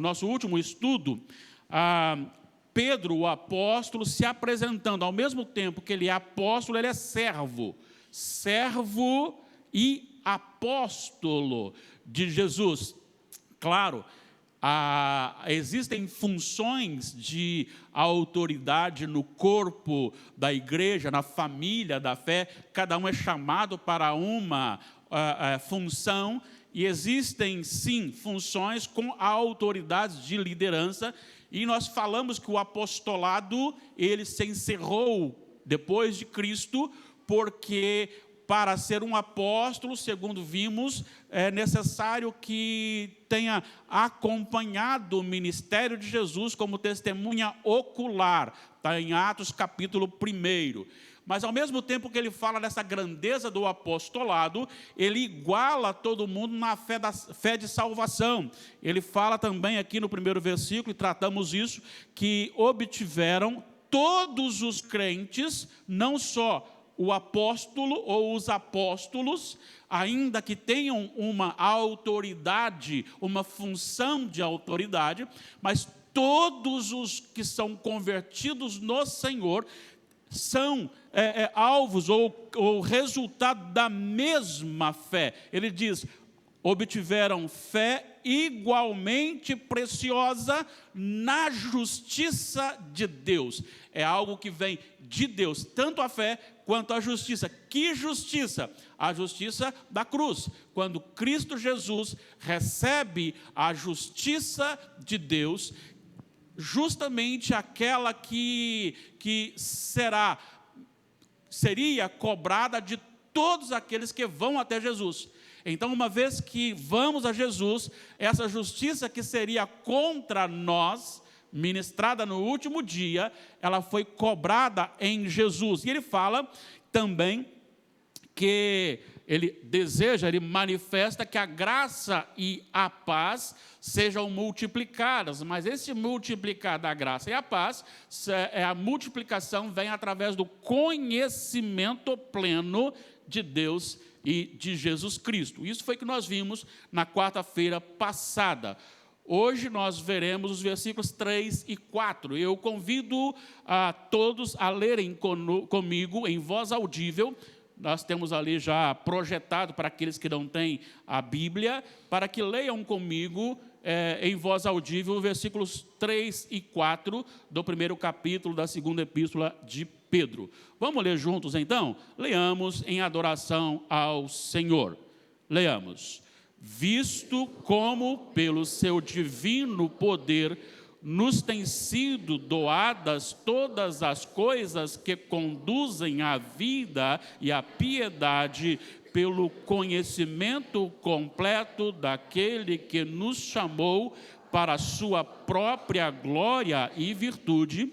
nosso último estudo, Pedro, o apóstolo, se apresentando. Ao mesmo tempo que ele é apóstolo, ele é servo. Servo e apóstolo de Jesus. Claro, existem funções de autoridade no corpo da igreja, na família da fé. Cada um é chamado para uma função. E existem, sim, funções com autoridades de liderança. E nós falamos que o apostolado, ele se encerrou depois de Cristo, porque para ser um apóstolo, segundo vimos, é necessário que tenha acompanhado o ministério de Jesus como testemunha ocular. Está em Atos capítulo 1. Mas, ao mesmo tempo que ele fala dessa grandeza do apostolado, ele iguala todo mundo na fé de salvação. Ele fala também aqui no primeiro versículo, e tratamos isso, que obtiveram todos os crentes, não só o apóstolo ou os apóstolos, ainda que tenham uma autoridade, uma função de autoridade, mas todos os que são convertidos no Senhor são alvos ou resultado da mesma fé. Ele diz, obtiveram fé igualmente preciosa na justiça de Deus. É algo que vem de Deus, tanto a fé quanto a justiça. Que justiça? A justiça da cruz. Quando Cristo Jesus recebe a justiça de Deus, justamente aquela que seria cobrada de todos aqueles que vão até Jesus. Então, uma vez que vamos a Jesus, essa justiça que seria contra nós, ministrada no último dia, ela foi cobrada em Jesus. E ele fala também que ele deseja, ele manifesta que a graça e a paz sejam multiplicadas, mas esse multiplicar da graça e a paz, a multiplicação vem através do conhecimento pleno de Deus e de Jesus Cristo. Isso foi que nós vimos na quarta-feira passada. Hoje nós veremos os versículos 3 e 4. Eu convido a todos a lerem comigo em voz audível. Nós temos ali já projetado para aqueles que não têm a Bíblia, para que leiam comigo em voz audível os versículos 3 e 4 do primeiro capítulo da segunda epístola de Pedro. Vamos ler juntos então? Leamos em adoração ao Senhor. Leamos. Visto como pelo seu divino poder nos têm sido doadas todas as coisas que conduzem à vida e à piedade, pelo conhecimento completo daquele que nos chamou para a sua própria glória e virtude,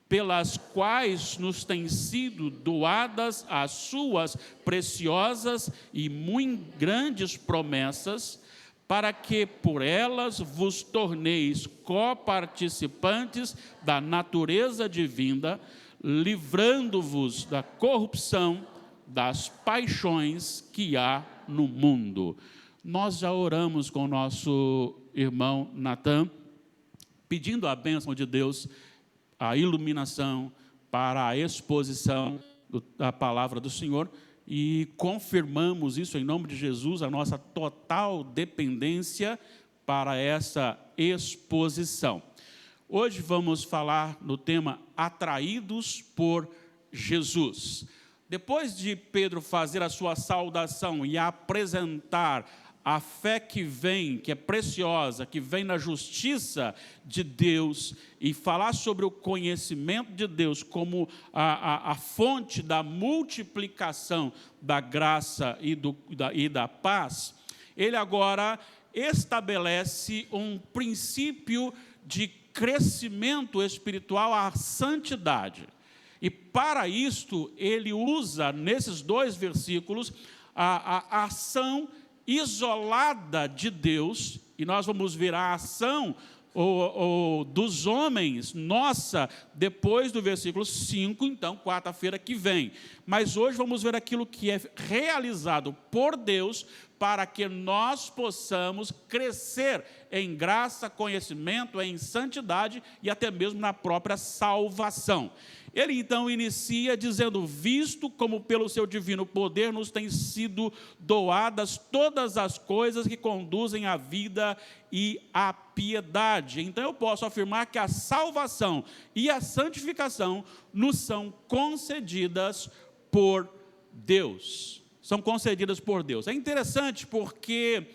pelas quais nos têm sido doadas as suas preciosas e muito grandes promessas, para que por elas vos torneis coparticipantes da natureza divina, livrando-vos da corrupção das paixões que há no mundo. Nós já oramos com o nosso irmão Natan, pedindo a bênção de Deus, a iluminação para a exposição da palavra do Senhor, e confirmamos isso em nome de Jesus, a nossa total dependência para essa exposição. Hoje vamos falar no tema Atraídos por Jesus. Depois de Pedro fazer a sua saudação e apresentar a fé que vem, que é preciosa, que vem na justiça de Deus, e falar sobre o conhecimento de Deus como a fonte da multiplicação da graça e da paz, ele agora estabelece um princípio de crescimento espiritual à santidade. E para isto, ele usa nesses dois versículos a ação isolada de Deus, e nós vamos ver a ação dos homens, nossa, depois do versículo 5, então, quarta-feira que vem. Mas hoje vamos ver aquilo que é realizado por Deus para que nós possamos crescer em graça, conhecimento, em santidade e até mesmo na própria salvação. Ele então inicia dizendo: visto como pelo seu divino poder nos têm sido doadas todas as coisas que conduzem à vida e à piedade. Então eu posso afirmar que a salvação e a santificação nos são concedidas por Deus. São concedidas por Deus. É interessante porque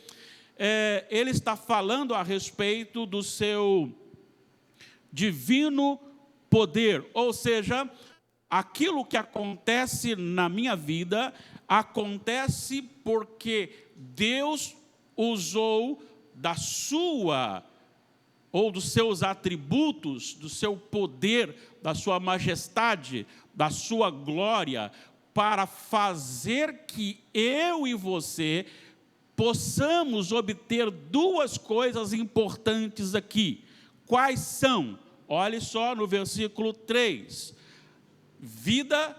ele está falando a respeito do seu divino poder, ou seja, aquilo que acontece na minha vida, acontece porque Deus usou da sua, ou dos seus atributos, do seu poder, da sua majestade, da sua glória, para fazer que eu e você possamos obter duas coisas importantes aqui. Quais são? Olhe só no versículo 3, vida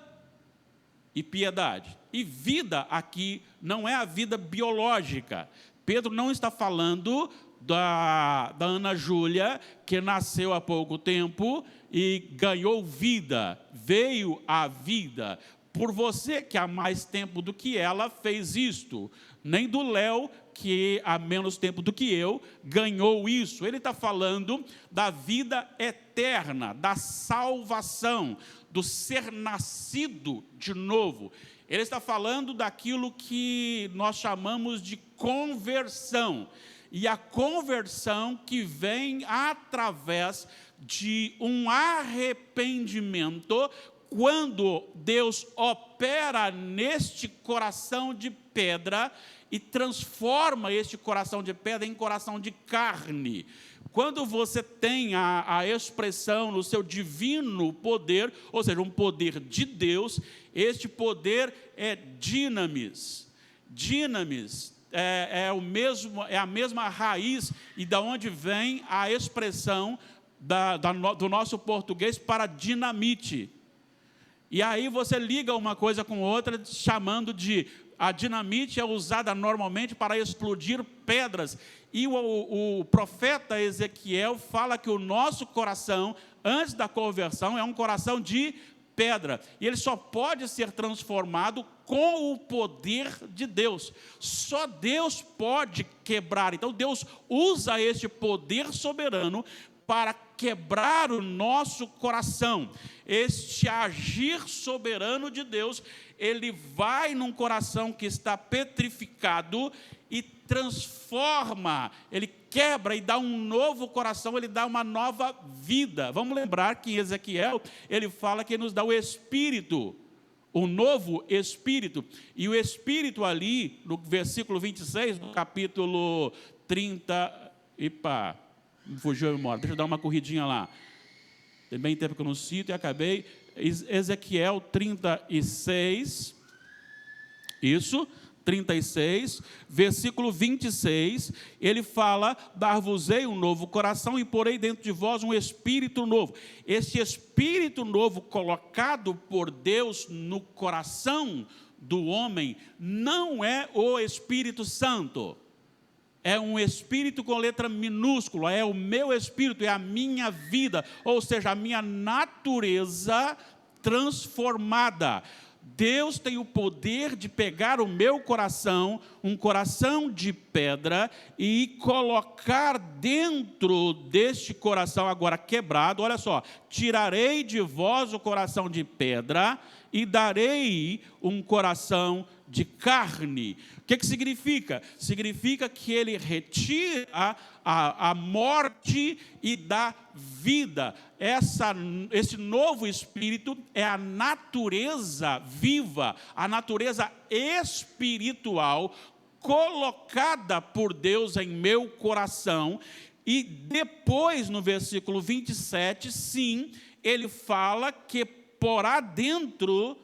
e piedade. E vida aqui não é a vida biológica. Pedro não está falando da Ana Júlia, que nasceu há pouco tempo e ganhou vida, veio à vida. Por você que há mais tempo do que ela fez isto, nem do Léo, que há menos tempo do que eu, ganhou isso. Ele está falando da vida eterna, da salvação, do ser nascido de novo. Ele está falando daquilo que nós chamamos de conversão. E a conversão que vem através de um arrependimento, quando Deus opera neste coração de pedra e transforma este coração de pedra em coração de carne. Quando você tem a expressão no seu divino poder, ou seja, um poder de Deus, este poder é dinamis. Dinamis é a mesma raiz e da onde vem a expressão do nosso português para dinamite. E aí você liga uma coisa com outra, chamando de... A dinamite é usada normalmente para explodir pedras. E o profeta Ezequiel fala que o nosso coração, antes da conversão, é um coração de pedra. E ele só pode ser transformado com o poder de Deus. Só Deus pode quebrar. Então Deus usa este poder soberano para quebrar o nosso coração. Este agir soberano de Deus, ele vai num coração que está petrificado e transforma, ele quebra e dá um novo coração, ele dá uma nova vida. Vamos lembrar que em Ezequiel, ele fala que ele nos dá o Espírito, um novo Espírito. E o Espírito ali, no versículo 26, no capítulo 30, me fugiu a memória, deixa eu dar uma corridinha lá. Tem bem tempo que eu não cito e acabei. Ezequiel 36, isso, 36, versículo 26, ele fala: dar-vos-ei um novo coração e porei dentro de vós um espírito novo. Esse espírito novo colocado por Deus no coração do homem não é o Espírito Santo. É um espírito com letra minúscula, é o meu espírito, é a minha vida, ou seja, a minha natureza transformada. Deus tem o poder de pegar o meu coração, um coração de pedra, e colocar dentro deste coração agora quebrado, olha só, tirarei de vós o coração de pedra e darei um coração de carne. O que significa? Significa que ele retira a morte e dá vida. Esse novo espírito é a natureza viva, a natureza espiritual colocada por Deus em meu coração. E depois, no versículo 27, sim, ele fala que porá dentro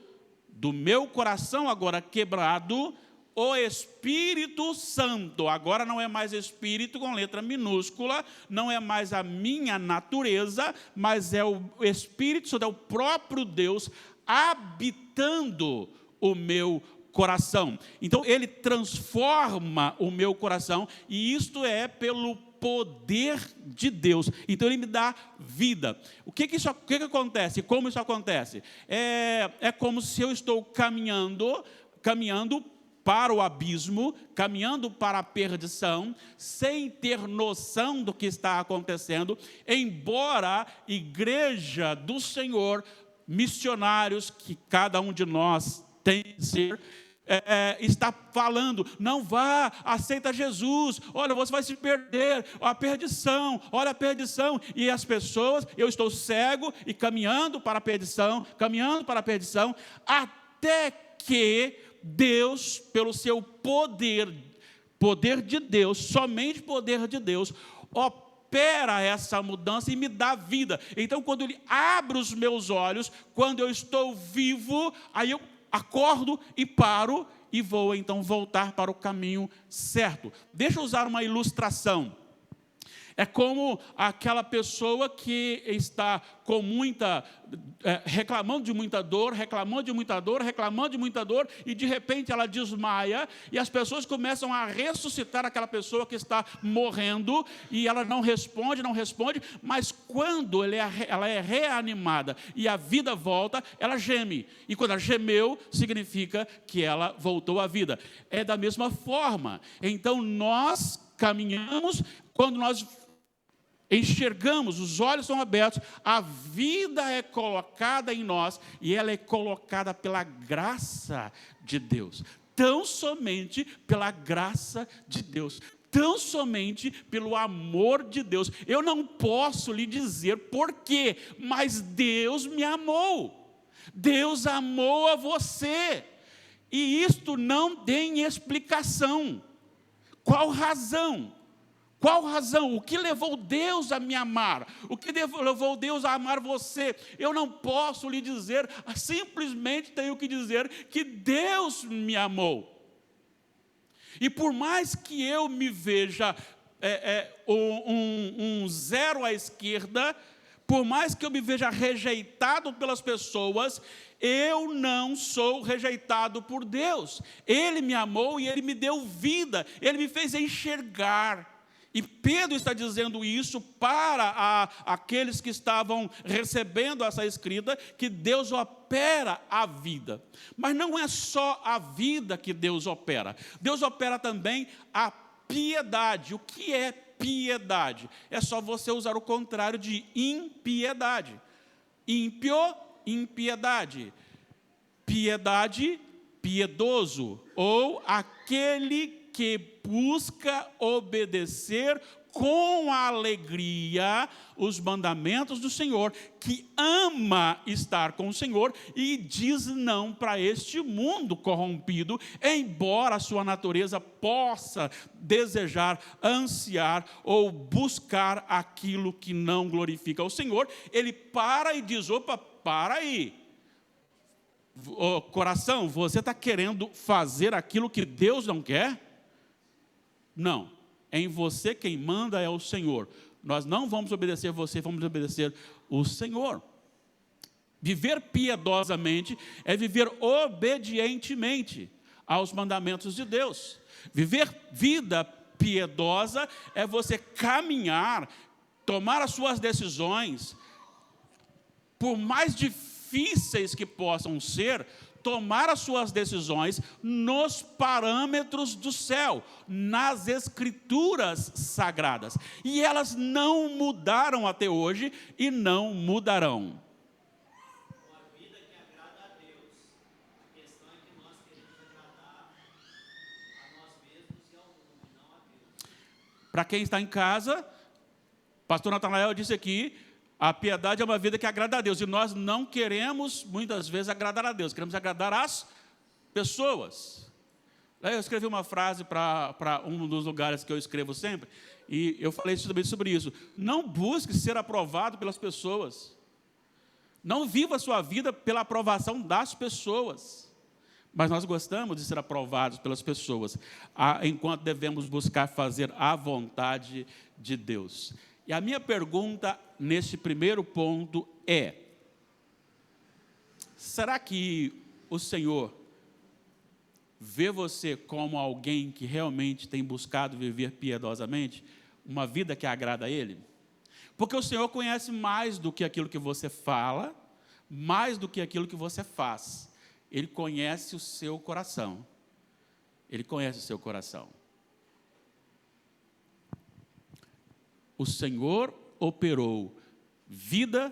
do meu coração agora quebrado o Espírito Santo. Agora não é mais Espírito com letra minúscula, não é mais a minha natureza, mas é o Espírito Santo, é o próprio Deus habitando o meu coração. Então, ele transforma o meu coração, e isto é pelo poder de Deus. Então, ele me dá vida. O que acontece? Como isso acontece? É como se eu estou caminhando para o abismo, caminhando para a perdição, sem ter noção do que está acontecendo, embora igreja do Senhor, missionários que cada um de nós tem que ser, está falando, não vá, aceita Jesus, olha, você vai se perder, a perdição, olha a perdição, e as pessoas, eu estou cego e caminhando para a perdição, até que Deus, pelo seu poder de Deus, somente poder de Deus, opera essa mudança e me dá vida. Então, quando Ele abre os meus olhos, quando eu estou vivo, aí eu acordo e paro e vou então voltar para o caminho certo. Deixa eu usar uma ilustração. É como aquela pessoa que está com reclamando de muita dor, e de repente ela desmaia, e as pessoas começam a ressuscitar aquela pessoa que está morrendo, e ela não responde, mas quando ela é reanimada e a vida volta, ela geme, e quando ela gemeu, significa que ela voltou à vida. É da mesma forma. Então nós caminhamos, quando nós enxergamos, os olhos são abertos, a vida é colocada em nós, e ela é colocada pela graça de Deus, tão somente pela graça de Deus, tão somente pelo amor de Deus. Eu não posso lhe dizer por quê, mas Deus me amou, Deus amou a você, e isto não tem explicação. Qual razão? Qual razão? O que levou Deus a me amar? O que levou Deus a amar você? Eu não posso lhe dizer, simplesmente tenho que dizer que Deus me amou. E por mais que eu me veja um zero à esquerda, por mais que eu me veja rejeitado pelas pessoas, eu não sou rejeitado por Deus. Ele me amou e Ele me deu vida, Ele me fez enxergar. E Pedro está dizendo isso para aqueles que estavam recebendo essa escrita, que Deus opera a vida. Mas não é só a vida que Deus opera. Deus opera também a piedade. O que é piedade? É só você usar o contrário de impiedade. Ímpio, impiedade. Piedade, piedoso. Ou aquele que busca obedecer com alegria os mandamentos do Senhor, que ama estar com o Senhor e diz não para este mundo corrompido, embora a sua natureza possa desejar, ansiar ou buscar aquilo que não glorifica o Senhor. Ele para e diz, opa, para aí. Coração, você está querendo fazer aquilo que Deus não quer? Não, em você quem manda é o Senhor. Nós não vamos obedecer você, vamos obedecer o Senhor. Viver piedosamente é viver obedientemente aos mandamentos de Deus. Viver vida piedosa é você caminhar, tomar as suas decisões, por mais difíceis que possam ser, tomar as suas decisões nos parâmetros do céu, nas escrituras sagradas. E elas não mudaram até hoje e não mudarão. Uma vida que agrada a Deus. A questão é que nós queremos agradar a nós mesmos e ao mundo, e não a Deus. Para quem está em casa, pastor Natanael disse aqui, a piedade é uma vida que agrada a Deus, e nós não queremos, muitas vezes, agradar a Deus, queremos agradar as pessoas. Eu escrevi uma frase para um dos lugares que eu escrevo sempre, e eu falei sobre isso. Não busque ser aprovado pelas pessoas. Não viva a sua vida pela aprovação das pessoas. Mas nós gostamos de ser aprovados pelas pessoas, enquanto devemos buscar fazer a vontade de Deus. E a minha pergunta nesse primeiro ponto é: será que o Senhor vê você como alguém que realmente tem buscado viver piedosamente, uma vida que agrada a Ele? Porque o Senhor conhece mais do que aquilo que você fala, mais do que aquilo que você faz. Ele conhece o seu coração. Ele conhece o seu coração. O Senhor operou vida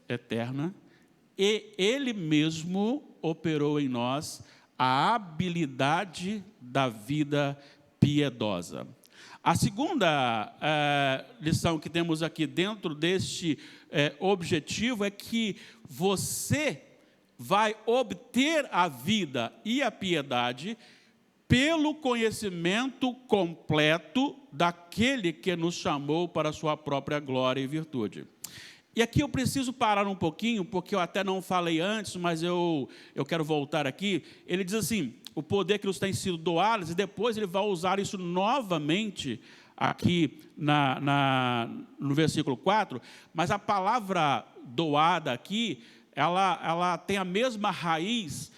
eterna e Ele mesmo operou em nós a habilidade da vida piedosa. A segunda lição que temos aqui dentro deste objetivo é que você vai obter a vida e a piedade pelo conhecimento completo daquele que nos chamou para a sua própria glória e virtude. E aqui eu preciso parar um pouquinho, porque eu até não falei antes, mas eu quero voltar aqui. Ele diz assim, o poder que nos tem sido doado, e depois ele vai usar isso novamente aqui no versículo 4, mas a palavra doada aqui, ela tem a mesma raiz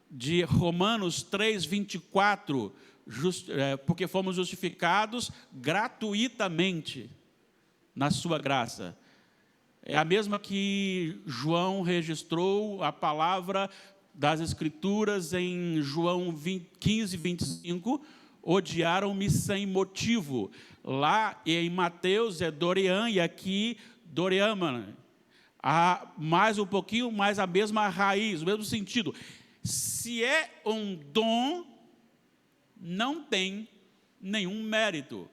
de Romanos 3, 24, porque fomos justificados gratuitamente na sua graça. É a mesma que João registrou a palavra das Escrituras em João 15, 25, odiaram-me sem motivo. Lá em Mateus é Dorean e aqui Doreama. Mais um pouquinho, mais a mesma raiz, o mesmo sentido. Se é um dom, não tem nenhum mérito.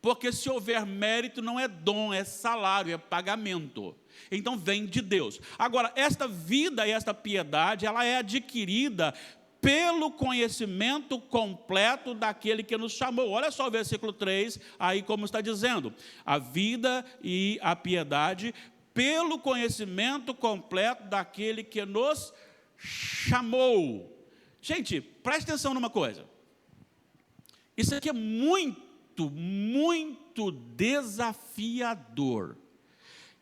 Porque se houver mérito, não é dom, é salário, é pagamento. Então vem de Deus. Agora, esta vida e esta piedade, ela é adquirida pelo conhecimento completo daquele que nos chamou. Olha só o versículo 3, aí como está dizendo. A vida e a piedade pelo conhecimento completo daquele que nos chamou. Gente, preste atenção numa coisa. Isso aqui é muito desafiador.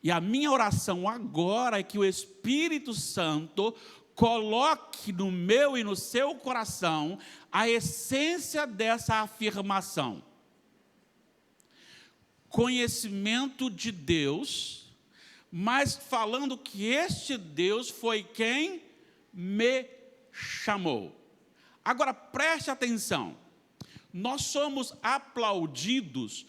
E a minha oração agora é que o Espírito Santo coloque no meu e no seu coração a essência dessa afirmação. Conhecimento de Deus, mas falando que este Deus foi quem me chamou. Agora preste atenção. Nós somos aplaudidos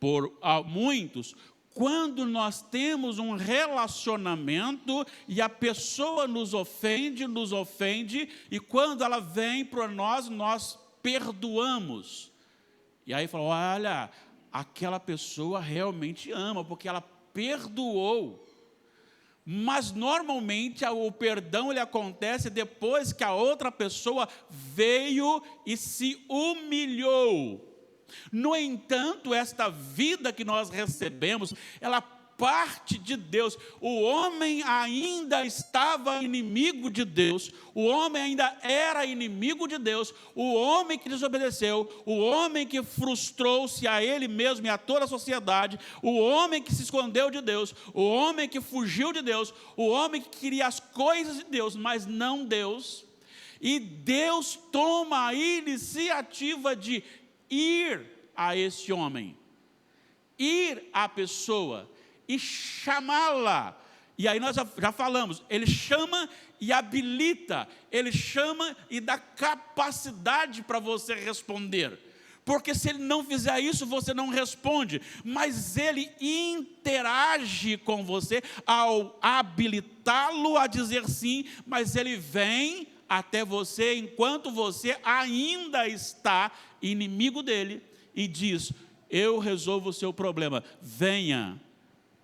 por muitos quando nós temos um relacionamento e a pessoa nos ofende, e quando ela vem para nós, nós perdoamos. E aí fala, olha, aquela pessoa realmente ama, porque ela perdoou. Mas normalmente o perdão ele acontece depois que a outra pessoa veio e se humilhou. No entanto, esta vida que nós recebemos, ela parte de Deus. O homem ainda estava inimigo de Deus, o homem ainda era inimigo de Deus, o homem que desobedeceu, o homem que frustrou-se a ele mesmo e a toda a sociedade, o homem que se escondeu de Deus, o homem que fugiu de Deus, o homem que queria as coisas de Deus, mas não Deus. E Deus toma a iniciativa de ir a esse homem, ir à pessoa e chamá-la. E aí nós já falamos, ele chama e habilita, ele chama e dá capacidade para você responder. Porque se ele não fizer isso, você não responde. Mas ele interage com você ao habilitá-lo a dizer sim, mas ele vem até você enquanto você ainda está inimigo dele e diz, eu resolvo o seu problema, venha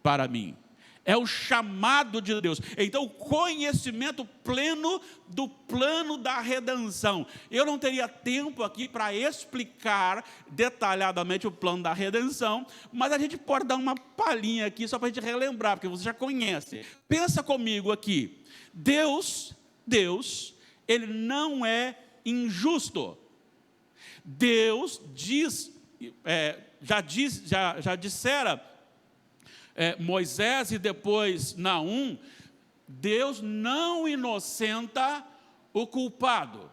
para mim. É o chamado de Deus. Então, o conhecimento pleno do plano da redenção. Eu não teria tempo aqui para explicar detalhadamente o plano da redenção, mas a gente pode dar uma palhinha aqui, só para a gente relembrar, porque você já conhece. Pensa comigo aqui. Deus, ele não é injusto. Deus já dissera Moisés e depois Naum, Deus não inocenta o culpado.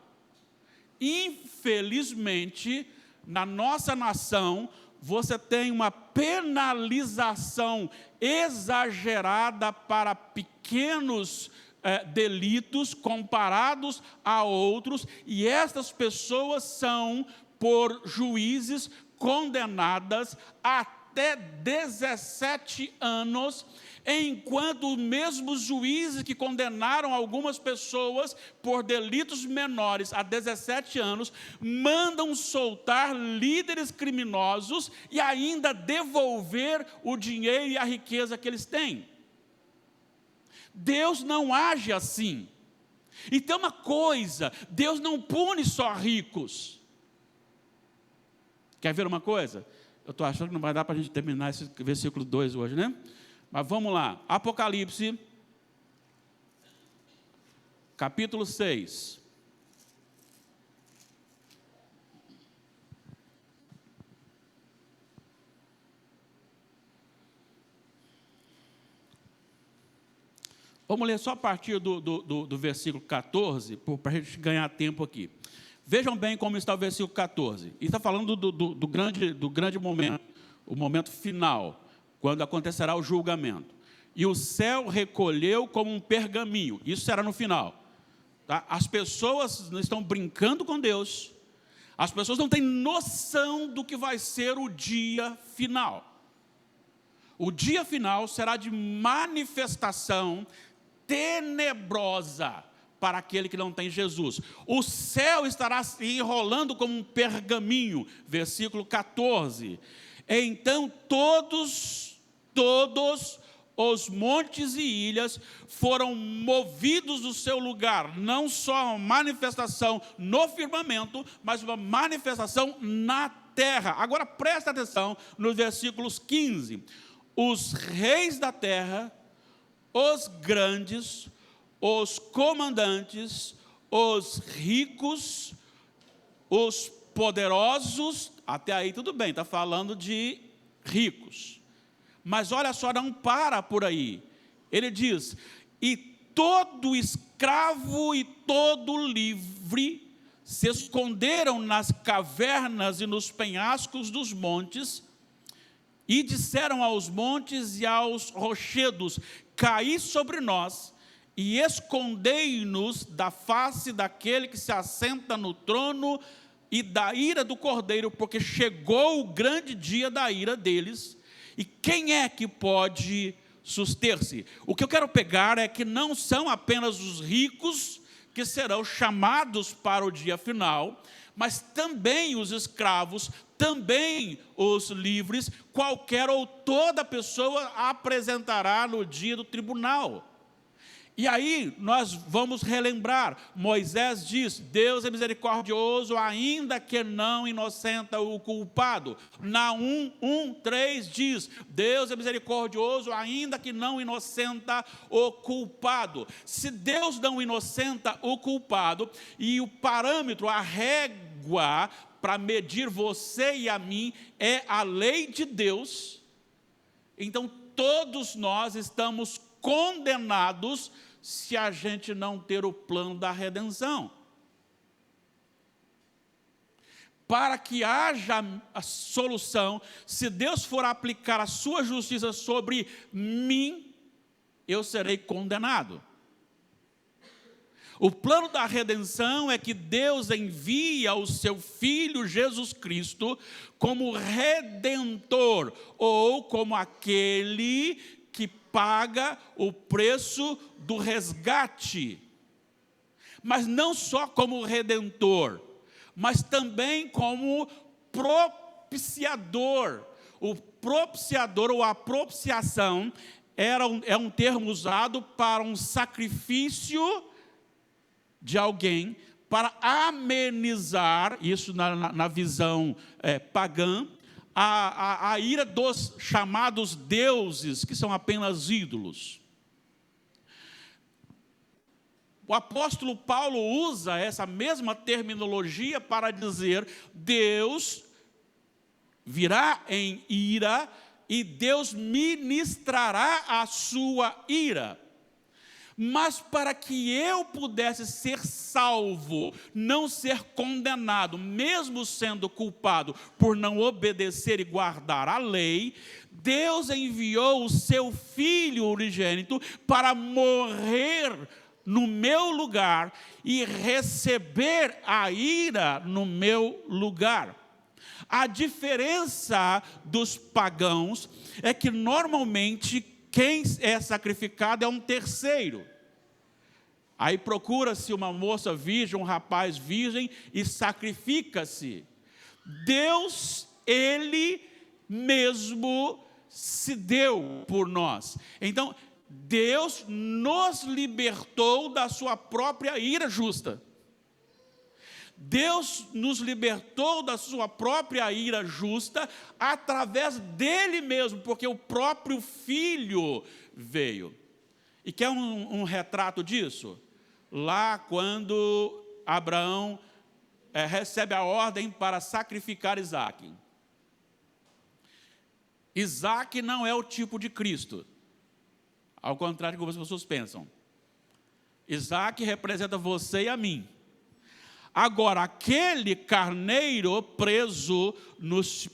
Infelizmente, na nossa nação, você tem uma penalização exagerada para pequenos delitos comparados a outros, e estas pessoas são, por juízes, condenadas até 17 anos, enquanto os mesmos juízes que condenaram algumas pessoas por delitos menores a 17 anos, mandam soltar líderes criminosos e ainda devolver o dinheiro e a riqueza que eles têm. Deus não age assim. E tem uma coisa, Deus não pune só ricos. Quer ver uma coisa? Eu estou achando que não vai dar para a gente terminar esse versículo 2 hoje, né? Mas vamos lá. Apocalipse, capítulo 6. Vamos ler só a partir do versículo 14, para a gente ganhar tempo aqui. Vejam bem como está o versículo 14. E está falando do grande momento, o momento final, quando acontecerá o julgamento. E o céu recolheu como um pergaminho. Isso será no final. Tá? As pessoas estão brincando com Deus. As pessoas não têm noção do que vai ser o dia final. O dia final será de manifestação tenebrosa para aquele que não tem Jesus. O céu estará se enrolando como um pergaminho. Versículo 14. Então todos os montes e ilhas foram movidos do seu lugar. Não só uma manifestação no firmamento, mas uma manifestação na terra. Agora presta atenção nos versículos 15. Os reis da terra, os grandes, os comandantes, os ricos, os poderosos, até aí tudo bem, está falando de ricos. Mas olha só, não para por aí. Ele diz, e todo escravo e todo livre se esconderam nas cavernas e nos penhascos dos montes, e disseram aos montes e aos rochedos, caí sobre nós, e escondei-nos da face daquele que se assenta no trono e da ira do Cordeiro, porque chegou o grande dia da ira deles, e quem é que pode suster-se? O que eu quero pegar é que não são apenas os ricos que serão chamados para o dia final, mas também os escravos, também os livres, qualquer ou toda pessoa apresentará no dia do tribunal. E aí nós vamos relembrar, Moisés diz, Deus é misericordioso, ainda que não inocenta o culpado. Naum 1:3 diz, Deus é misericordioso, ainda que não inocenta o culpado. Se Deus não inocenta o culpado, e o parâmetro, a régua para medir você e a mim é a lei de Deus, então todos nós estamos condenados se a gente não ter o plano da redenção. Para que haja a solução, se Deus for aplicar a sua justiça sobre mim, eu serei condenado. O plano da redenção é que Deus envia o seu Filho Jesus Cristo como redentor, ou como aquele que paga o preço do resgate. Mas não só como redentor, mas também como propiciador. O propiciador ou a propiciação é um termo usado para um sacrifício de alguém para amenizar, isso na visão pagã, a ira dos chamados deuses, que são apenas ídolos. O apóstolo Paulo usa essa mesma terminologia para dizer, Deus virá em ira e Deus ministrará a sua ira. Mas para que eu pudesse ser salvo, não ser condenado, mesmo sendo culpado por não obedecer e guardar a lei, Deus enviou o seu Filho unigênito para morrer no meu lugar e receber a ira no meu lugar. A diferença dos pagãos é que normalmente quem é sacrificado é um terceiro. Aí procura-se uma moça virgem, um rapaz virgem e sacrifica-se. Deus, Ele mesmo se deu por nós. Então, Deus nos libertou da sua própria ira justa. Deus nos libertou da sua própria ira justa através dele mesmo, porque o próprio Filho veio. E quer um retrato disso? Lá quando Abraão recebe a ordem para sacrificar Isaque. Isaque não é o tipo de Cristo, ao contrário do que as pessoas pensam. Isaque representa você e a mim. Agora, aquele carneiro preso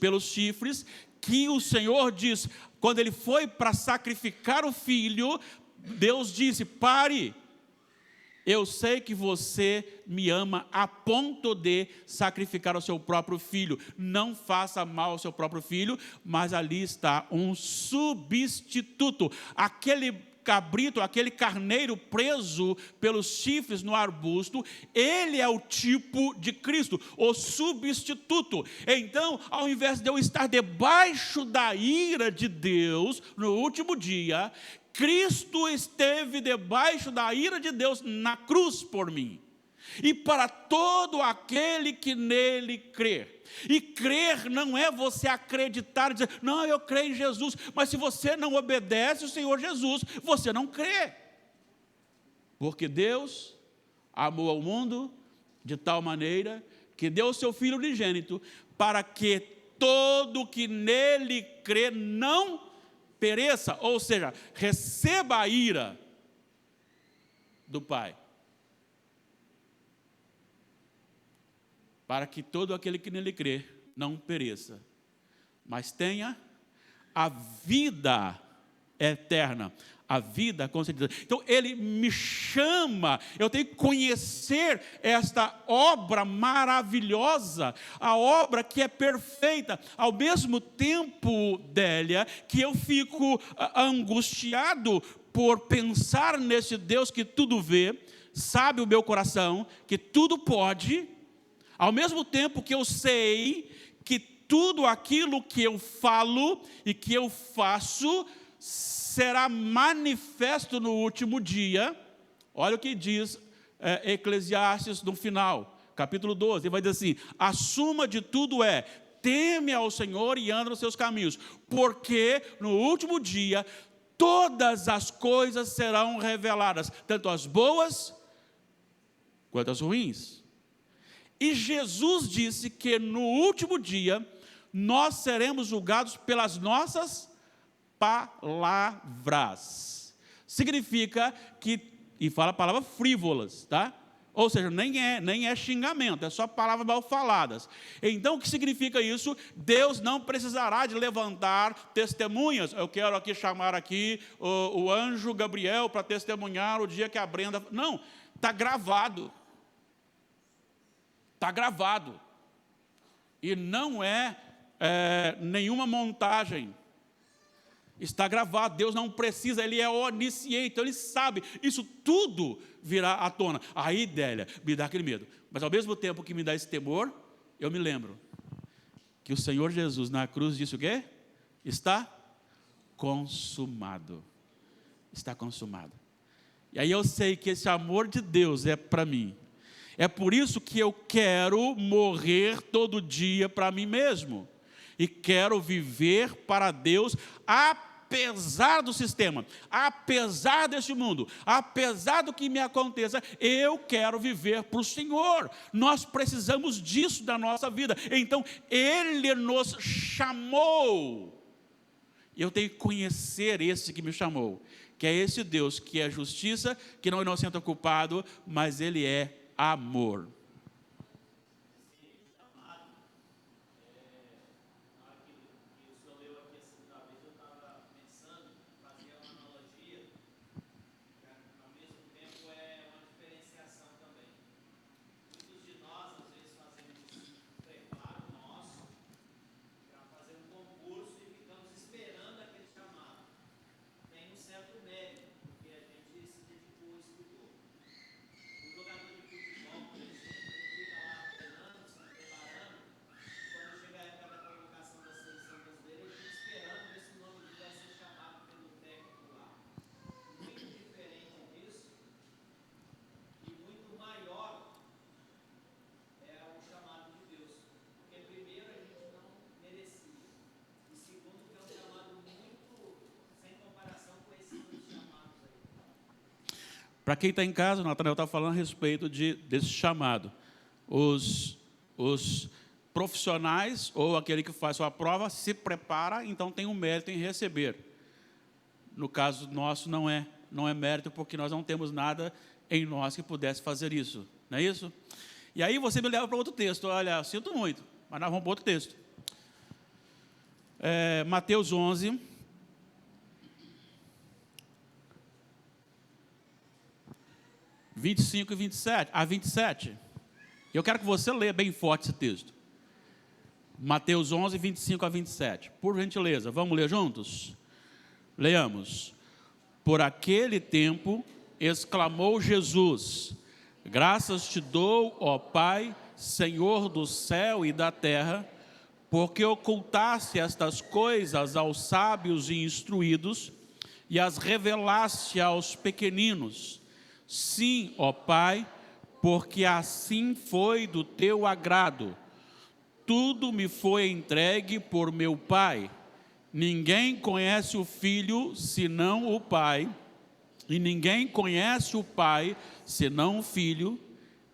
pelos chifres, que o Senhor diz, quando ele foi para sacrificar o filho, Deus disse: pare, eu sei que você me ama a ponto de sacrificar o seu próprio filho. Não faça mal ao seu próprio filho, mas ali está um substituto. Aquele cabrito, aquele carneiro preso pelos chifres no arbusto, ele é o tipo de Cristo, o substituto. Então, ao invés de eu estar debaixo da ira de Deus no último dia, Cristo esteve debaixo da ira de Deus na cruz por mim. E para todo aquele que nele crer. E crer não é você acreditar e dizer, não, eu creio em Jesus. Mas se você não obedece o Senhor Jesus, você não crê. Porque Deus amou ao mundo de tal maneira que deu o seu Filho unigênito para que todo que nele crê não pereça, ou seja, receba a ira do Pai. Para que todo aquele que nele crê não pereça, mas tenha a vida eterna, a vida concedida. Então, ele me chama, eu tenho que conhecer esta obra maravilhosa, a obra que é perfeita. Ao mesmo tempo, Délia, que eu fico angustiado por pensar nesse Deus que tudo vê, sabe o meu coração, que tudo pode. Ao mesmo tempo que eu sei que tudo aquilo que eu falo e que eu faço será manifesto no último dia. Olha o que diz Eclesiastes no final, capítulo 12. Ele vai dizer assim: a suma de tudo é: teme ao Senhor e anda nos seus caminhos, porque no último dia todas as coisas serão reveladas, tanto as boas quanto as ruins. E Jesus disse que no último dia nós seremos julgados pelas nossas palavras. Significa que, e fala a palavra frívolas, tá? Ou seja, nem é xingamento, é só palavras mal faladas. Então, o que significa isso? Deus não precisará de levantar testemunhas. Eu quero aqui chamar aqui o anjo Gabriel para testemunhar o dia que a Brenda... Não, está gravado. Está gravado. E não é nenhuma montagem. Está gravado. Deus não precisa, Ele é onisciente, então Ele sabe. Isso tudo virá à tona. Aí, Délia, me dá aquele medo. Mas ao mesmo tempo que me dá esse temor, eu me lembro que o Senhor Jesus na cruz disse o quê? Está consumado. Está consumado. E aí eu sei que esse amor de Deus é para mim. É por isso que eu quero morrer todo dia para mim mesmo. E quero viver para Deus, apesar do sistema, apesar deste mundo, apesar do que me aconteça, eu quero viver para o Senhor. Nós precisamos disso da nossa vida. Então, Ele nos chamou. Eu tenho que conhecer esse que me chamou, que é esse Deus, que é justiça, que não é inocente ou culpado, mas Ele é amor. Para quem está em casa, o Natanael está falando a respeito desse chamado. Os profissionais, ou aquele que faz sua prova, se prepara, então tem um mérito em receber. No caso nosso, não é mérito, porque nós não temos nada em nós que pudesse fazer isso. Não é isso? E aí você me leva para outro texto. Olha, sinto muito, mas nós vamos para outro texto. Mateus 11... 25 e 27. Eu quero que você leia bem forte esse texto. Mateus 11, 25 a 27. Por gentileza, vamos ler juntos? Leamos. Por aquele tempo, exclamou Jesus: graças te dou, ó Pai, Senhor do céu e da terra, porque ocultaste estas coisas aos sábios e instruídos e as revelaste aos pequeninos. Sim, ó Pai, porque assim foi do teu agrado. Tudo me foi entregue por meu Pai. Ninguém conhece o Filho, senão o Pai. E ninguém conhece o Pai, senão o Filho,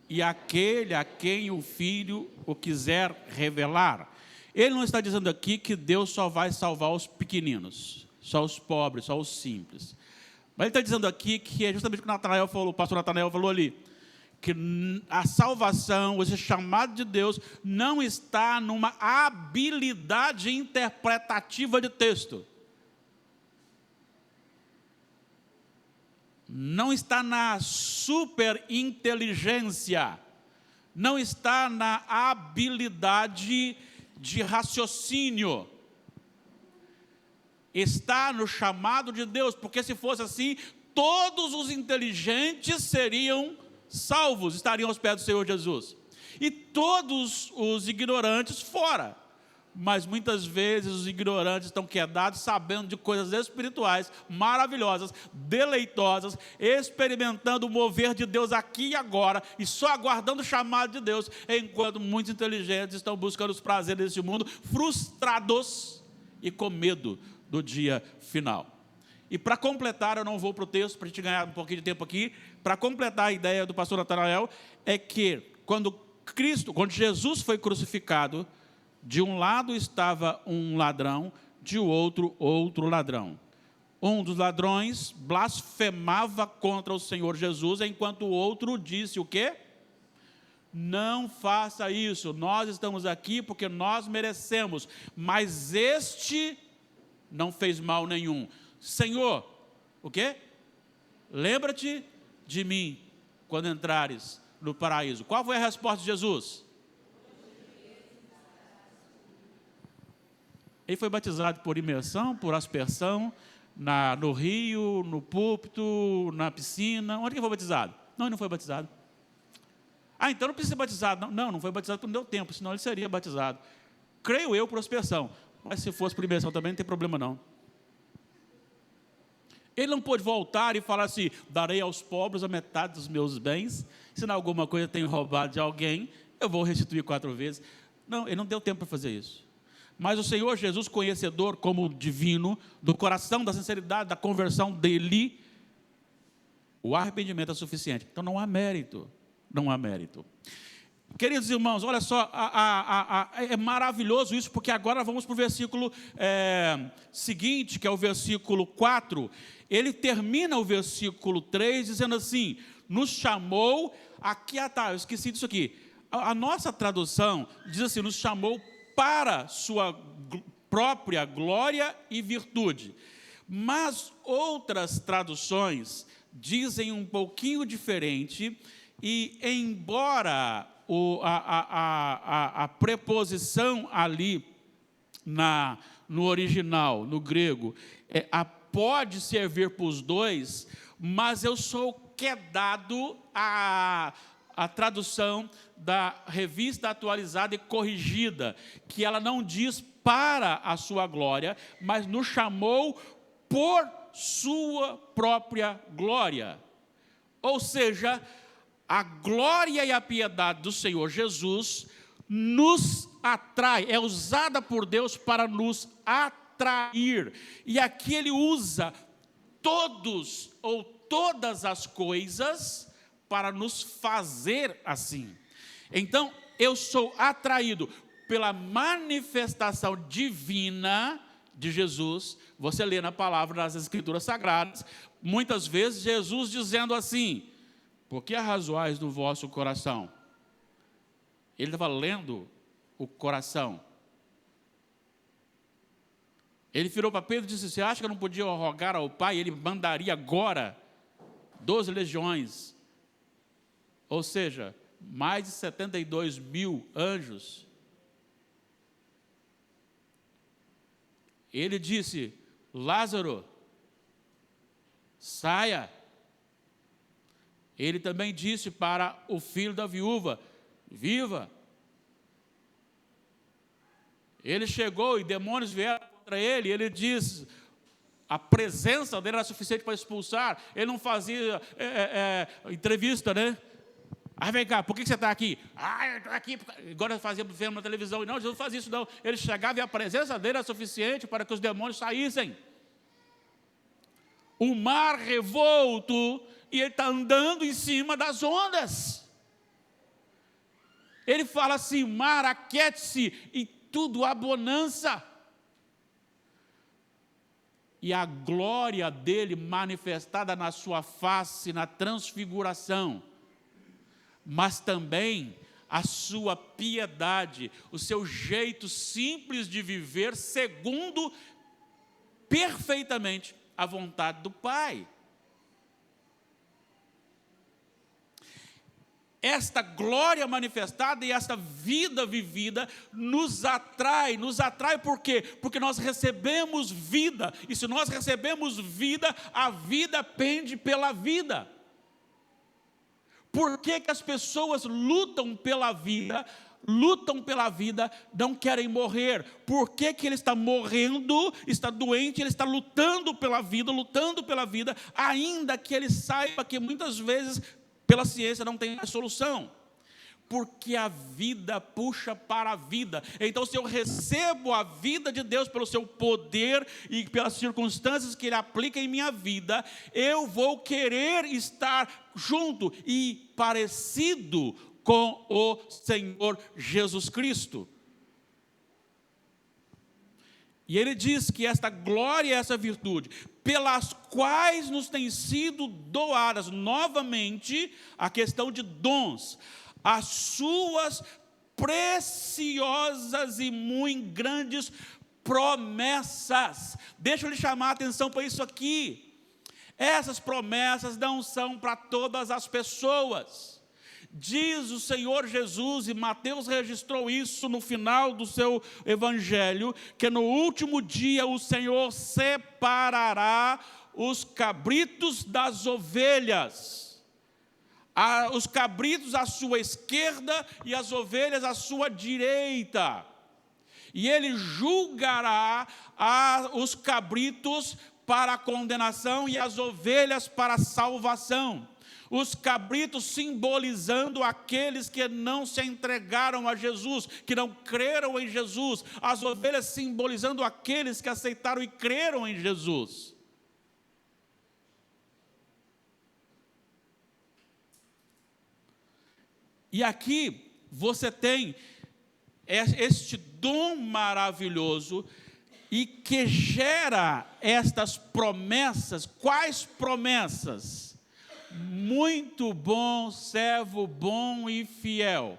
e aquele a quem o Filho o quiser revelar. Ele não está dizendo aqui que Deus só vai salvar os pequeninos, só os pobres, só os simples. Mas ele está dizendo aqui que é justamente o que o pastor Natanael falou ali, que a salvação, esse chamado de Deus, não está numa habilidade interpretativa de texto. Não está na superinteligência. Não está na habilidade de raciocínio. Está no chamado de Deus, porque se fosse assim, todos os inteligentes seriam salvos, estariam aos pés do Senhor Jesus. E todos os ignorantes fora. Mas muitas vezes os ignorantes estão quedados, sabendo de coisas espirituais, maravilhosas, deleitosas, experimentando o mover de Deus aqui e agora, e só aguardando o chamado de Deus, enquanto muitos inteligentes estão buscando os prazeres desse mundo, frustrados e com medo do dia final. E para completar, eu não vou para o texto, para a gente ganhar um pouquinho de tempo aqui, para completar a ideia do pastor Natanael, é que quando Jesus foi crucificado, de um lado estava um ladrão, de outro ladrão. Um dos ladrões blasfemava contra o Senhor Jesus, enquanto o outro disse o quê? Não faça isso, nós estamos aqui porque nós merecemos, mas este não fez mal nenhum. Senhor, o quê? Lembra-te de mim quando entrares no paraíso. Qual foi a resposta de Jesus? Ele foi batizado por imersão, por aspersão, no rio, no púlpito, na piscina. Onde que foi batizado? Não, ele não foi batizado. Então não precisa ser batizado. Não foi batizado porque não deu tempo, senão ele seria batizado. Creio eu por aspersão. Mas se fosse por imersão também não tem problema não. Ele não pôde voltar e falar assim: darei aos pobres a metade dos meus bens. Se em alguma coisa eu tenho roubado de alguém, eu vou restituir 4 vezes. Não, ele não deu tempo para fazer isso. Mas o Senhor Jesus, conhecedor como divino, do coração, da sinceridade, da conversão dele, o arrependimento é suficiente. Então não há mérito. Não há mérito. Queridos irmãos, olha só, é maravilhoso isso, porque agora vamos para o versículo seguinte, que é o versículo 4. Ele termina o versículo 3 dizendo assim: nos chamou, eu esqueci disso aqui. A nossa tradução diz assim: nos chamou para sua própria glória e virtude. Mas outras traduções dizem um pouquinho diferente, e embora a preposição ali no original, no grego, pode servir para os dois, mas eu sou quedado a tradução da Revista Atualizada e Corrigida, que ela não diz para a sua glória, mas nos chamou por sua própria glória. Ou seja, a glória e a piedade do Senhor Jesus nos atrai, é usada por Deus para nos atrair. E aqui ele usa todos ou todas as coisas para nos fazer assim. Então, eu sou atraído pela manifestação divina de Jesus. Você lê na palavra das Escrituras Sagradas, muitas vezes Jesus dizendo assim: por que arrazoais no vosso coração? Ele estava lendo o coração. Ele virou para Pedro e disse: você acha que eu não podia rogar ao Pai? Ele mandaria agora 12 legiões. Ou seja, mais de 72 mil anjos. Ele disse: Lázaro, saia. Ele também disse para o filho da viúva: viva. Ele chegou e demônios vieram contra ele, ele disse, a presença dele era suficiente para expulsar. Ele não fazia entrevista, né? Aí vem cá, por que você está aqui? Eu estou aqui, agora fazia na televisão. Não, Jesus não fazia isso não. Ele chegava e a presença dele era suficiente para que os demônios saíssem. O mar revolto, e ele está andando em cima das ondas. Ele fala assim: mar, aquiete-se, e tudo há bonança. E a glória dele manifestada na sua face, na transfiguração, mas também a sua piedade, o seu jeito simples de viver, segundo perfeitamente a vontade do Pai. Esta glória manifestada e esta vida vivida nos atrai por quê? Porque nós recebemos vida, e se nós recebemos vida, a vida pende pela vida. Por que as pessoas lutam pela vida, não querem morrer? Por que ele está morrendo, está doente, ele está lutando pela vida, ainda que ele saiba que muitas vezes, pela ciência, não tem solução? Porque a vida puxa para a vida. Então, se eu recebo a vida de Deus pelo seu poder e pelas circunstâncias que Ele aplica em minha vida, eu vou querer estar junto e parecido com o Senhor Jesus Cristo. E ele diz que esta glória e essa virtude, pelas quais nos têm sido doadas, novamente, a questão de dons, as suas preciosas e muito grandes promessas. Deixa eu lhe chamar a atenção para isso aqui. Essas promessas não são para todas as pessoas. Diz o Senhor Jesus, e Mateus registrou isso no final do seu evangelho, que no último dia o Senhor separará os cabritos das ovelhas. Os cabritos à sua esquerda e as ovelhas à sua direita. E ele julgará os cabritos para a condenação e as ovelhas para a salvação. Os cabritos simbolizando aqueles que não se entregaram a Jesus, que não creram em Jesus. As ovelhas simbolizando aqueles que aceitaram e creram em Jesus. E aqui você tem este dom maravilhoso e que gera estas promessas. Quais promessas? Muito bom, servo bom e fiel.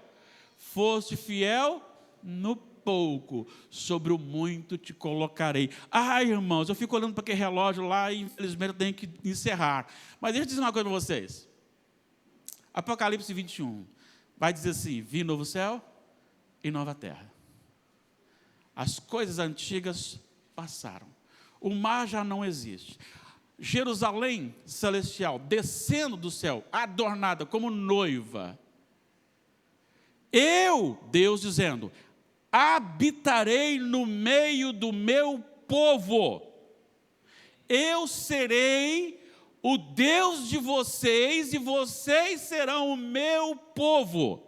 Foste fiel no pouco, sobre o muito te colocarei. Ai, irmãos, eu fico olhando para aquele relógio lá e infelizmente eu tenho que encerrar. Mas deixa eu dizer uma coisa para vocês. Apocalipse 21 vai dizer assim: vi novo céu e nova terra. As coisas antigas passaram. O mar já não existe. Jerusalém celestial, descendo do céu, adornada como noiva. Eu, Deus dizendo, habitarei no meio do meu povo. Eu serei o Deus de vocês e vocês serão o meu povo.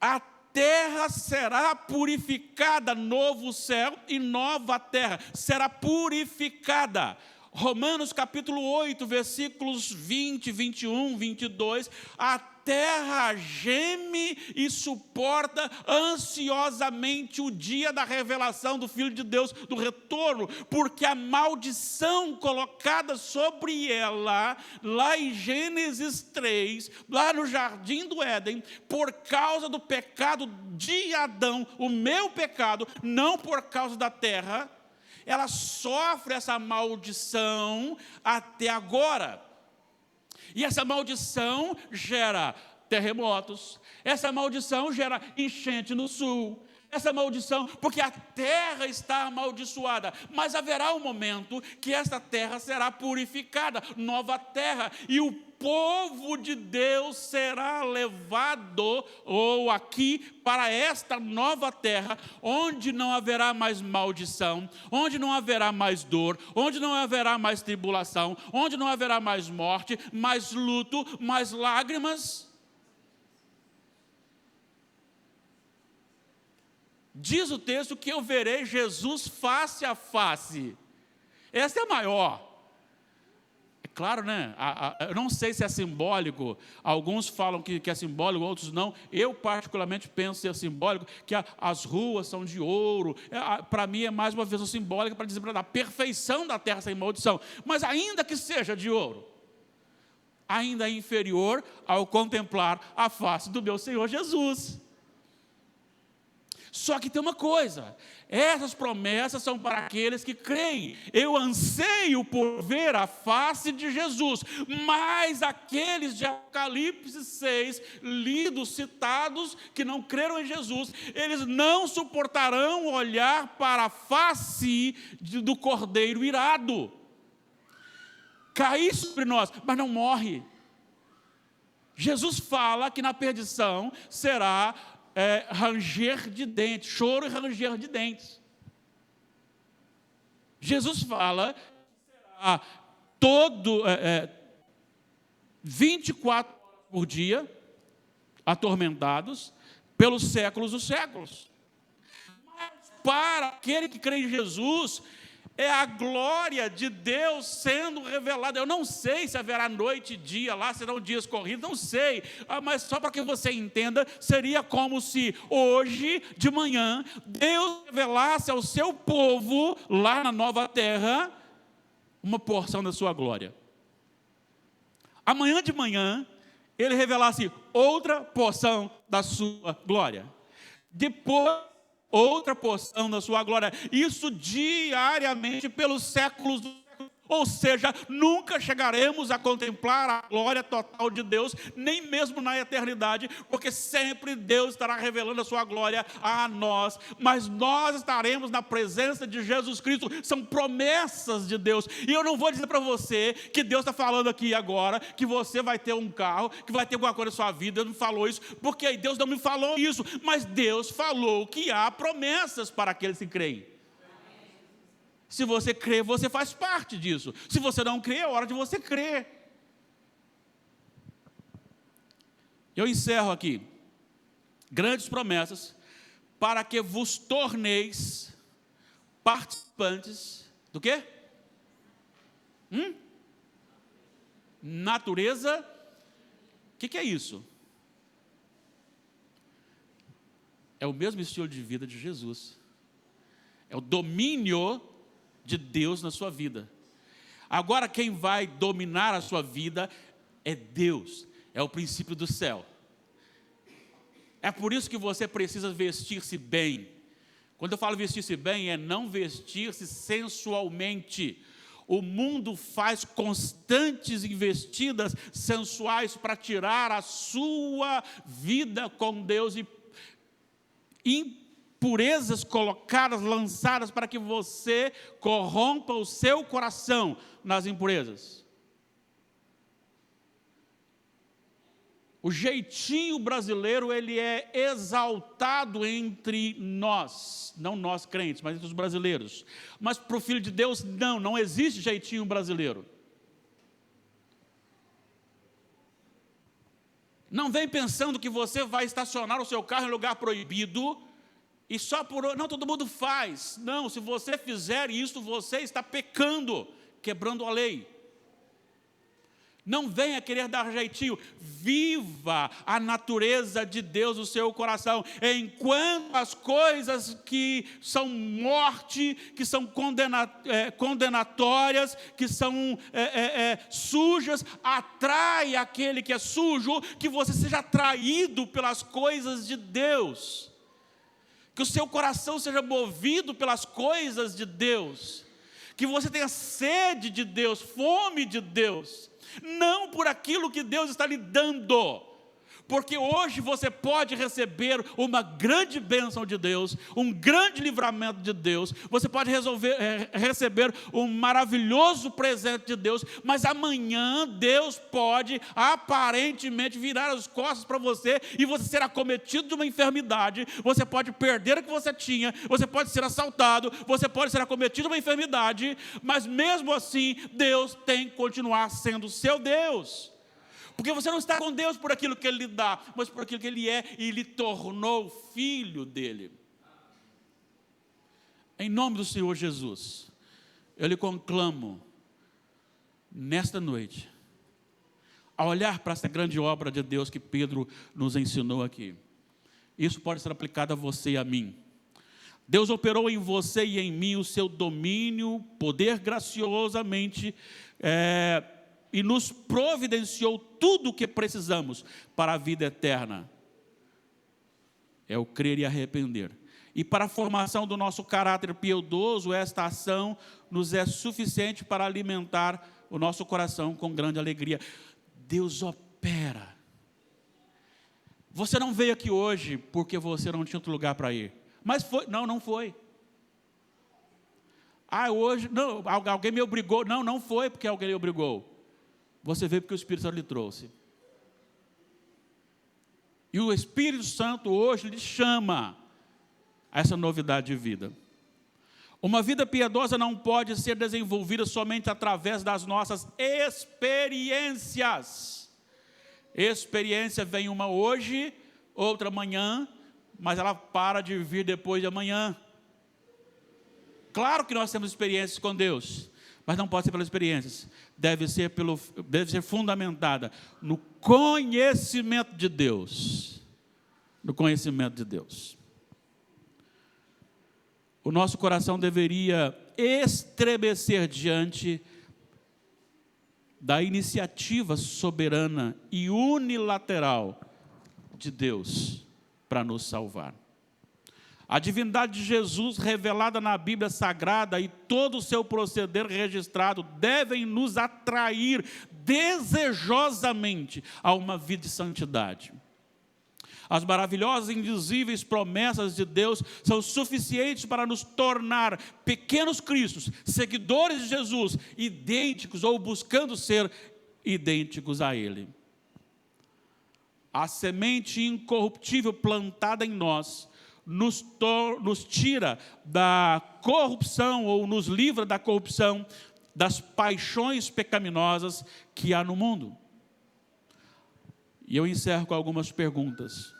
A terra será purificada, novo céu e nova terra, será purificada. Romanos capítulo 8, versículos 20, 21, 22, a terra geme e suporta ansiosamente o dia da revelação do Filho de Deus, do retorno, porque a maldição colocada sobre ela, lá em Gênesis 3, lá no jardim do Éden, por causa do pecado de Adão, o meu pecado, não por causa da terra, ela sofre essa maldição até agora. E essa maldição gera terremotos, essa maldição gera enchente no sul, essa maldição, porque a terra está amaldiçoada, mas haverá um momento que esta terra será purificada, nova terra, e o povo de Deus será levado, ou aqui, para esta nova terra, onde não haverá mais maldição, onde não haverá mais dor, onde não haverá mais tribulação, onde não haverá mais morte, mais luto, mais lágrimas. Diz o texto que eu verei Jesus face a face. Essa é a maior. É claro, né? Eu não sei se é simbólico. Alguns falam que é simbólico, outros não. Eu particularmente penso ser simbólico, que as ruas são de ouro. Para mim é mais uma visão simbólica para dizer para a perfeição da terra sem maldição. Mas ainda que seja de ouro, ainda é inferior ao contemplar a face do meu Senhor Jesus. Só que tem uma coisa, essas promessas são para aqueles que creem. Eu anseio por ver a face de Jesus, mas aqueles de Apocalipse 6, lidos, citados, que não creram em Jesus, eles não suportarão olhar para a face do Cordeiro irado. Cair sobre nós, mas não morre. Jesus fala que na perdição será ranger de dentes, choro e ranger de dentes. Jesus fala que será 24 horas por dia, atormentados pelos séculos dos séculos. Mas para aquele que crê em Jesus, é a glória de Deus sendo revelada. Eu não sei se haverá noite e dia lá, serão dias corridos, não sei. Mas só para que você entenda, seria como se hoje de manhã Deus revelasse ao seu povo, lá na nova terra, uma porção da sua glória. Amanhã de manhã, Ele revelasse outra porção da sua glória. Depois, outra porção da sua glória, isso diariamente pelos séculos dos séculos. Ou seja, nunca chegaremos a contemplar a glória total de Deus, nem mesmo na eternidade, porque sempre Deus estará revelando a sua glória a nós, mas nós estaremos na presença de Jesus Cristo. São promessas de Deus, e eu não vou dizer para você que Deus está falando aqui agora, que você vai ter um carro, que vai ter alguma coisa na sua vida. Deus não falou isso, porque Deus não me falou isso, mas Deus falou que há promessas para aqueles que creem. Se você crê, você faz parte disso. Se você não crê, é hora de você crer. Eu encerro aqui. Grandes promessas para que vos torneis participantes do quê? Natureza. O que é isso? É o mesmo estilo de vida de Jesus. É o domínio de Deus na sua vida. Agora quem vai dominar a sua vida é Deus, é o princípio do céu. É por isso que você precisa vestir-se bem. Quando eu falo vestir-se bem, é não vestir-se sensualmente. O mundo faz constantes investidas sensuais para tirar a sua vida com Deus e impurezas colocadas, lançadas para que você corrompa o seu coração nas impurezas. O jeitinho brasileiro, ele é exaltado entre nós, não nós crentes, mas entre os brasileiros. Mas para o Filho de Deus, não existe jeitinho brasileiro. Não vem pensando que você vai estacionar o seu carro em lugar proibido, e só por... Não, todo mundo faz. Não, se você fizer isso, você está pecando, quebrando a lei. Não venha querer dar jeitinho, viva a natureza de Deus no seu coração, enquanto as coisas que são morte, que são condenatórias, que são sujas, atrai aquele que é sujo, que você seja atraído pelas coisas de Deus, que o seu coração seja movido pelas coisas de Deus, que você tenha sede de Deus, fome de Deus, não por aquilo que Deus está lhe dando, porque hoje você pode receber uma grande bênção de Deus, um grande livramento de Deus, você pode receber um maravilhoso presente de Deus, mas amanhã Deus pode aparentemente virar as costas para você e você ser acometido de uma enfermidade, você pode perder o que você tinha, você pode ser assaltado, você pode ser acometido de uma enfermidade, mas mesmo assim Deus tem que continuar sendo seu Deus. Porque você não está com Deus por aquilo que Ele lhe dá, mas por aquilo que Ele é e lhe tornou filho dEle. Em nome do Senhor Jesus, eu lhe conclamo, nesta noite, a olhar para essa grande obra de Deus que Pedro nos ensinou aqui. Isso pode ser aplicado a você e a mim. Deus operou em você e em mim o seu domínio, poder graciosamente, e nos providenciou tudo o que precisamos para a vida eterna. É o crer e arrepender. E para a formação do nosso caráter piedoso, esta ação nos é suficiente para alimentar o nosso coração com grande alegria. Deus opera. Você não veio aqui hoje porque você não tinha outro lugar para ir. Mas foi, não foi. Hoje, não, alguém me obrigou. Não foi porque alguém me obrigou. Você veio porque o Espírito Santo lhe trouxe. E o Espírito Santo hoje lhe chama a essa novidade de vida. Uma vida piedosa não pode ser desenvolvida somente através das nossas experiências. Experiência vem uma hoje, outra amanhã, mas ela para de vir depois de amanhã. Claro que nós temos experiências com Deus, mas não pode ser pelas experiências. Deve ser fundamentada no conhecimento de Deus. No conhecimento de Deus. O nosso coração deveria estremecer diante da iniciativa soberana e unilateral de Deus para nos salvar. A divindade de Jesus revelada na Bíblia Sagrada e todo o seu proceder registrado devem nos atrair desejosamente a uma vida de santidade. As maravilhosas e invisíveis promessas de Deus são suficientes para nos tornar pequenos cristos, seguidores de Jesus, idênticos ou buscando ser idênticos a Ele. A semente incorruptível plantada em nós nos tira da corrupção ou nos livra da corrupção das paixões pecaminosas que há no mundo. E eu encerro com algumas perguntas.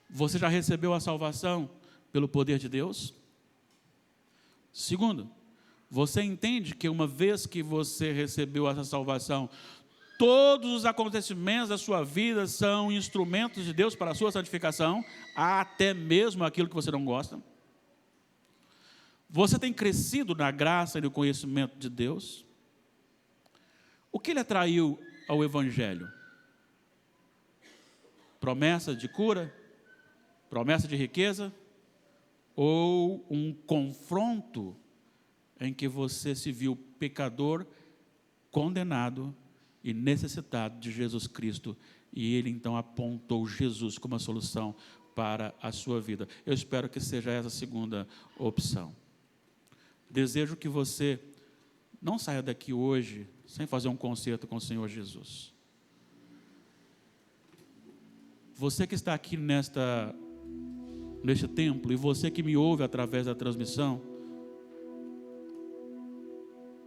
Você já recebeu a salvação pelo poder de Deus? Segundo, você entende que uma vez que você recebeu essa salvação, Todos os acontecimentos da sua vida são instrumentos de Deus para a sua santificação, até mesmo aquilo que você não gosta. Você tem crescido na graça e no conhecimento de Deus? O que lhe atraiu ao Evangelho? Promessa de cura? Promessa de riqueza? Ou um confronto em que você se viu pecador, condenado e necessitado de Jesus Cristo, e Ele então apontou Jesus como a solução para a sua vida? Eu espero que seja essa a segunda opção. Desejo que você não saia daqui hoje sem fazer um concerto com o Senhor Jesus. Você que está aqui neste templo, e você que me ouve através da transmissão,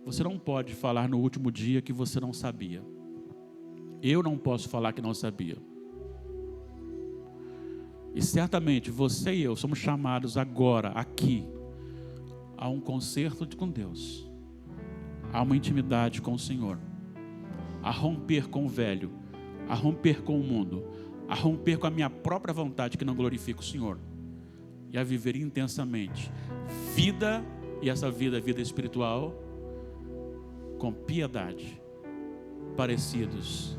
você não pode falar no último dia que você não sabia. Eu não posso falar que não sabia. E certamente você e eu somos chamados agora, aqui, a um concerto com Deus, a uma intimidade com o Senhor, a romper com o velho, a romper com o mundo, a romper com a minha própria vontade que não glorifica o Senhor, e a viver intensamente vida, e essa vida é vida espiritual, com piedade, parecidos